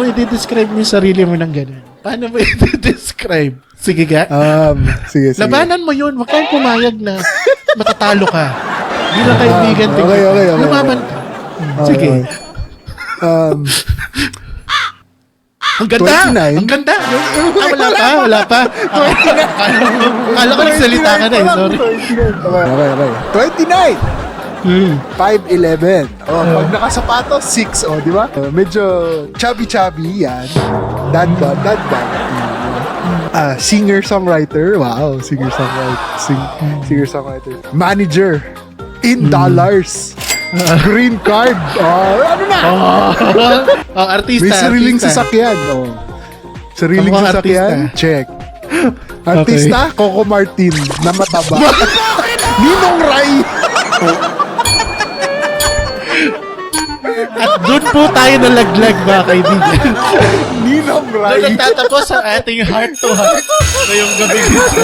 Kung i-describe mo yung sarili mo ng ganun, paano mo i-describe? Sige ga. Sige. Labanan mo yun. Huwag kang pumayag na matatalo ka. Bilang kaibigan. Okay. Lumaban ka. Sige. Ang ganda! 29. Ang ganda! Wala pa. Kala ko nagsalita ka na eh. Sorry. Okay. 29. 5'11". Pag nakasapatos, 6. Di ba? Medyo chubby yan. Dad bod. Singer-songwriter. Wow, singer-songwriter. Manager. In dollars. Green card. Ano na? Artista. May sariling artista. sasakyan. Sariling Ang mga sasakyan. artista. Check. Artista, Coco Martin na mataba. Ninong Rai. At doon po tayo nalaglag mga kaibigan. Ninong Doon Rai. nagtatapos ang ating heart to heart ngayong gabi dito.